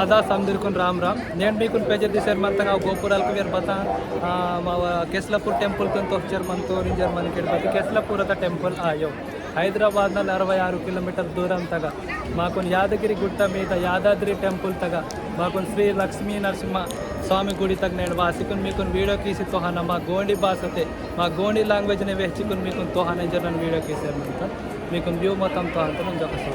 दादा समदिरकुन राम राम నేను మీకు పేజర్ దిసర్ మంతగా గోపురాలకు వేర్ బతా మా కేస్లాపూర్ టెంపుల్ కు తోచర్ మంతో రింజర్ మనకి బతి కేస్లాపూర్ అత టెంపుల్ ఆయో హైదరాబాద్ ನಲ್ಲಿ 66 కిలోమీటర్ దూరం తగ మాకు యాదగిరి గుట్ట మీద యాదాద్రి టెంపుల్ తగ మాకు శ్రీ లక్ష్మీ నరసింహ స్వామి గుడి తగ నేను వాసికున్ మీకు వీడియో కీసి తోహన మా గోండి భాషతే మా గోండి లాంగ్వేజ్ నే వెచ్చికున్ మీకు తోహన జరన్ వీడియో కీసర్ మంత మీకు వ్యూ మొత్తం తోహన జకసో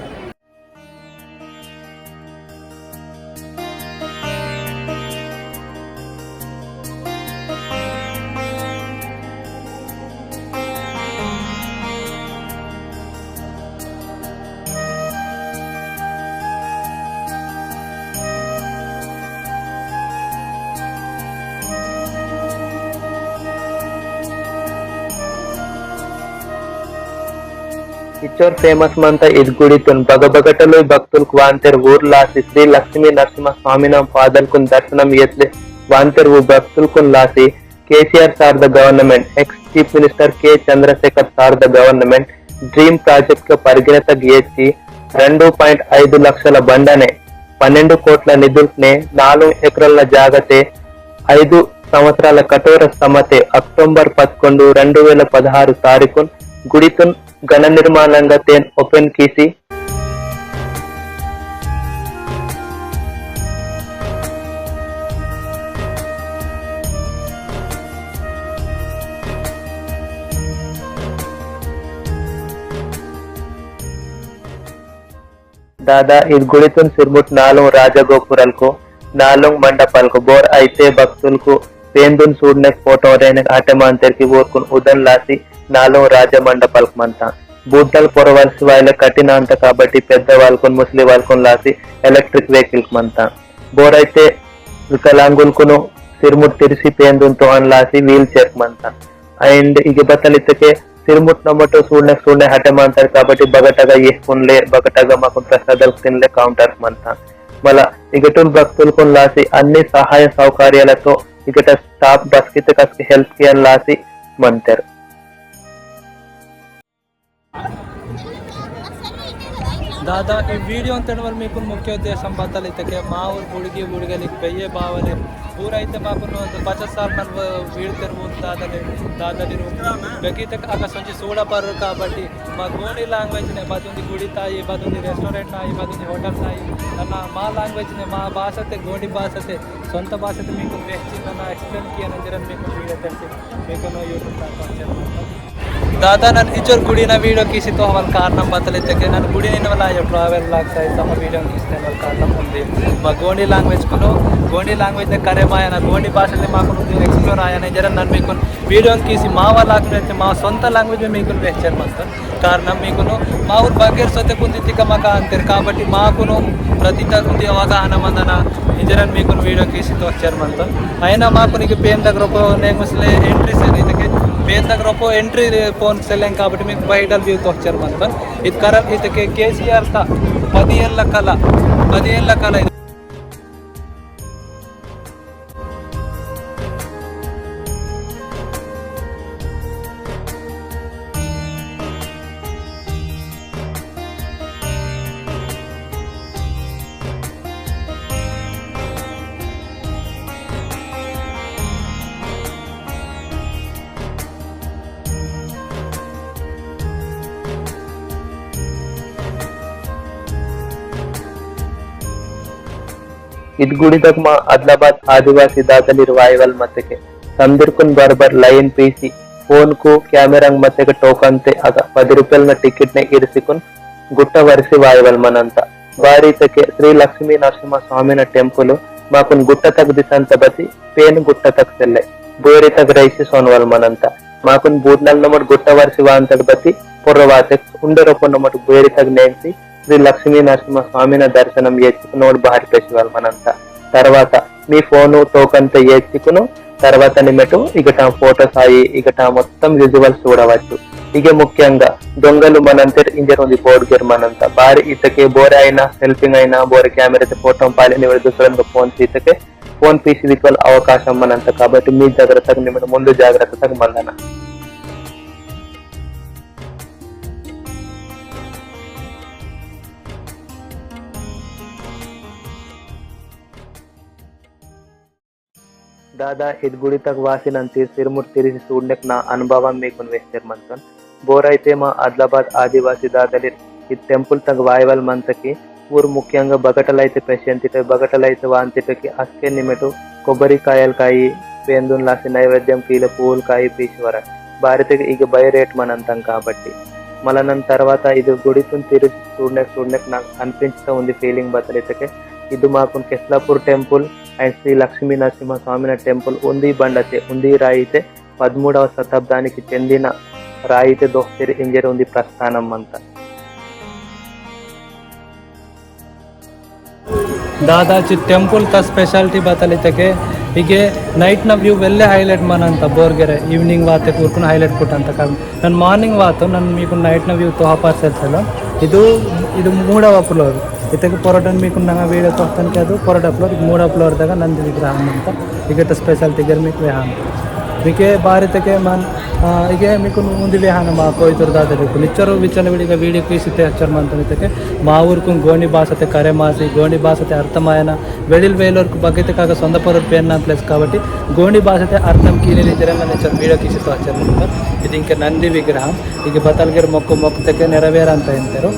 इच्चोर फेमस मंत इद गुडितुन बगबगटलो भक्तुल वांतेर ऊर्लासी श्री लक्ष्मी नरसिंह स्वामीना पादलकुन दर्शनम येतले वांतेर ऊ भक्तुलकुन लासी केसीआर सार the government ex chief minister के चंद्रशेखर सार द गवर्नमेंट ड्रीम ప్రాజెక్ట్ కు పరిగణత గీచి 2.5 లక్షల బండనే 12 కోట్ల నిధుల్నే 4 ఎకరాల జాగతే 5 సంవత్సరాల కఠోర సమతే అక్టోబర్ 11 2016 తారీఖున గుడితున్ ఘన నిర్మాణంగా తేన్ ఓపెన్ కీసి दादा इस गुड़ितुन सिरमुट नालों राजगोपुरल नालों मंडपल को बोर ऐसे भक्तुल को पेंदुन सूडने फोटो रहने आटमांतर की बोर उदन लासी नालों राज मंडपल मंता బూడ్డల్ పొరవలసి వాళ్ళ కఠినాంత కాబట్టి పెద్ద వాళ్ళకు ముస్లిం వాళ్ళకు లాసి ఎలక్ట్రిక్ వెహికల్ మంతా బోర్ అయితే వికలాంగులకు సిరుముట్ తిరిసి పేందుంతో అని లాసి వీల్ చైర్ మంతా అండ్ ಈಗ ಬತ್ತಲಿದ್ದಕ್ಕೆ ಸಿರುಮುಟ್ ನಮ್ಮಟ್ಟು ಸೂಡ್ನೆ ಹಟೆ ಮಾಡ್ತಾರೆ కాబట్టి బగటಗ ఇహ్కున్లే బగటగ మాకు ప్రసాదాలు తినలే కౌంటర్ మంతా మళ్ళా ఇగటున్ భక్తులకు లాసి అన్ని సహాయ సౌకర్యాలతో ఇగట స్టాఫ్ బస్ కి కస్కి హెల్ప్ కి అని లాసి మంటారు दादा ಈ ವಿಡಿಯೋ ಅಂತೇಳುವಲ್ಲಿ మీకు ಮುಖ್ಯ ಉದ್ದೇಶ ಬತ್ತಲಿದ್ದಕ್ಕೆ ಮಾವೂರು ಹುಡುಗಿ ಹುಡುಗಲಿಗೆ ಬೆಯ್ಯೆ ಬಾವಲೆ ಊರೈತೆ ಮಾಪನು ಒಂದು 50 సార్లు మనం వీడితెరువు దాదలిరు బెకితక అక సంచి సూడపరు కాబట్టి మా గోండి లాంగ్వేజ్ నే బదుంది గుడి తాయి బదుంది రెస్టారెంట్ తాయి బదుంది హోటల్ తాయి అన్న మా లాంగ్వేజ్ నే మా భాషతే గోండి భాషతే సొంత భాషతే మీకు వెచ్చిన ఎక్స్ప్లెయిన్ కియన జరన్ మీకు వీడియో తెలిసి మీకు యూట్యూబ్ ಚಾನಲ್ दादा ನಾನು ಇಚೋರ್ ಗುಡಿನ ವಿಡಿಯೋ ಕೀಸಿತ್ತು ಅವನ ಕಾರಣ ಬತ್ತಲಿದ್ದಕ್ಕೆ ನಾನು ಗುಡಿ ನಿನ್ನವಲ್ಲ ಟ್ರಾವೆಲ್ ಬ್ಲಾಗ್ಸ್ ಆಯ್ತು ನಮ್ಮ ವಿಡಿಯೋ ಕೀಸ್ತೇನೆ వాళ్ళ కారణం ఉంది మా గోండి లాంగ్వేజ్ కరే మాయన గోండి భాషని మాకు ఎక్స్ప్లోర్ ఆయన జర నన్ను మీకు వీడియో తీసి మా వాళ్ళకి మా సొంత లాంగ్వేజ్ మీకు వెచ్చారు మాకు కారణం మీకును మా ఊరు బగ్గర సొంత కుంది మాకు అంటారు కాబట్టి మాకును ప్రతి ఉంది అవగాహన మందన నిజరన్ మీకు వీడియో తీసి వచ్చారు మనతో అయినా మాకు నీకు పేన్ దగ్గర ముసలే ఎంట్రీస్ ಇದಕ್ಕೆ పేన్ దగ్గర ఎంట్రీ ఫోన్ సెల్లింగ్ కాబట్టి మీకు వైడల్ వ్యూ వచ్చారు మనతో ఇది కరెక్ట్ ಇದಕ್ಕೆ కేసీఆర్ తా 10 ఏళ్ల కళ इदगुड़ी तक माँ आदिलाबाद आदिवासी दादली रिवाइवल मत के संदिरकुन बरबर लाइन पीसी फोन को कैमरा मत के टोकन ते आग 10 ರೂಪಾಯಿల ಟಿಕೆಟ್ ನೆ ಇರಿಸಿकुन ಗುಟ್ಟ ವರಿಸಿ ವಾಯುವಲ್ ಮನಂತ ವಾರಿ ತಕ್ಕೆ ಶ್ರೀ ಲಕ್ಷ್ಮೀ ನರಸಿಂಹ ಸ್ವಾಮಿನ ಟೆಂಪಲ್ ಮಾಕುನ್ ಗುಟ್ಟ ತಕ್ ದಿಸಂತ ಬಸಿ ಪೇನ್ ಗುಟ್ಟ ತಕ್ ಸೆಲ್ಲೆ ಬೋರಿ ತಕ್ ರೈಸಿ ಸೋನವಲ್ ಮನಂತ ಮಾಕುನ್ ಬೂಡ್ನಲ್ ನಮಟ್ ಗುಟ್ಟ ವರಿಸಿ ವಾಂತ ಬಸಿ ಪೊರ್ರವಾತೆ ಉಂಡರೊಪ ನಮಟ್ ಬೋರಿ ತಕ್ ನೆಂಸಿ శ్రీ లక్ష్మీ నరసింహ స్వామిన దర్శనం చేసుకుని బాహరి ఫెస్టివల్ మనంతా తర్వాత మీ ఫోను టోకన్తో చేసుకును తర్వాత నిమెటు ఇగట ఫోటోస్ అయ్యి ఇగట మొత్తం విజువల్స్ చూడవచ్చు ఇక ముఖ్యంగా దొంగలు మనంతర్ ఇంజర్ ఉంది బోర్డ్ గేర్ మనంతా బారి ఇతకే బోర్ అయినా సెల్ఫింగ్ అయినా బోర్ కెమెరా ఫోటో పాలి నివర్ దుసరంగా ఫోన్ తీసకే ఫోన్ పీసి వికల్ అవకాశం మనంతా కాబట్టి మీ జాగ్రత్తగా నిమెటు ముందు జాగ్రత్తగా మందన दादा ఇది గుడి తक వాసినంతి సిరుముర్ తిరిసి చూడnek నా అనుభవం మీకు వేస్తారు మంతన్ బోర్ అయితే మా ఆదిలాబాద్ ఆదివాసీ దాదలి ఈ టెంపుల్ తक వాయవల్ మంతకి ఊరు ముఖ్యంగా బగటలైతే పెషంతిట బగటలైతే వాంతిటకి అస్కే నిమెటు కొబ్బరికాయలు కాయి పేందున్ లాసి నైవేద్యం కీల పువ్వులు కాయి పీశ్వర భారతికి ఇక బై రేట్ మనంతం కాబట్టి మళ్ళీ నన్ను తర్వాత ఇది గుడితో తిరిగి చూడnek నాకు అనిపించుతూ ఉంది ఫీలింగ్ బతలితకే ఇది మాకు Keslapur temple and Shri Lakshmi Narasimha Swamy temple ఉంది బండతే ఉంది రాయితే 13వ శతాబ్దానికి చెందిన రాయితే దోస్తరి ఇంజర్ ఉంది ప్రస్థానం అంతా दादाची टेंपल का स्पेशालिटी बताली तके ಹೀಗೆ ನೈಟ್ನ ವ್ಯೂ ವೆಲ್ಲೇ ಹೈಲೈಟ್ ಮಾಡಂತ ಬೋರ್ಗೆರೆ ಈವ್ನಿಂಗ್ ವಾತೆ ಕೂರ್ಕೊಂಡು ಹೈಲೈಟ್ ಕೊಟ್ಟಂತ ಕಾರಣ ನಾನು మార్నింగ్ వాತು ನಾನು మీకు నైట్ನ వ్యూ తోహా పార్సెల్స్లో ಇದು ಮೂಡವ ಫ್ಲೋರ್ ಇದಕ್ಕೆ పొరటన్ మీకు వీడియో తోస్తానికి ಅದು పొరట ఫ్లోర్ ಇದು ಮೂಡವ ಫ್ಲೋರ್ ದಾಗ ನಂದಿ ವಿಗ್ರಹ ಅಂತ ಈಗ ಸ್ಪೆಷಾಲಿಟಿ ಗರ್ మీకు వేహాన్ మీకే భారతకే మన్ ಈಗ మీకు ಮುಂದೆ వేహాನ మా కోయితురు దాదరికి నిచ్చరు విచ్చల విడిగా వీడియో తీసితే అచ్చర్ మంతనితకే మా ఊరుకు గోణి భాషతే కరెమాసి గోణి భాషతే అర్థమాయన వెడిల్ వేలూరుకు బగ్గైతే కాక సొందపూర్ పేర్న ప్లేస్ కాబట్టి గోణి భాషతే అర్థం కీలి నిజరంగా నిచ్చరు వీడియో తీసితో అచ్చర్ ఇది ఇంకా నంది విగ్రహం ಈಗ ಬತ್ತಲ್ಗಿರ್ ಮೊಕ್ಕು ತೆಕ್ಕೆ ನೆರವೇರ ಅಂತ ಅಂತಾರೆ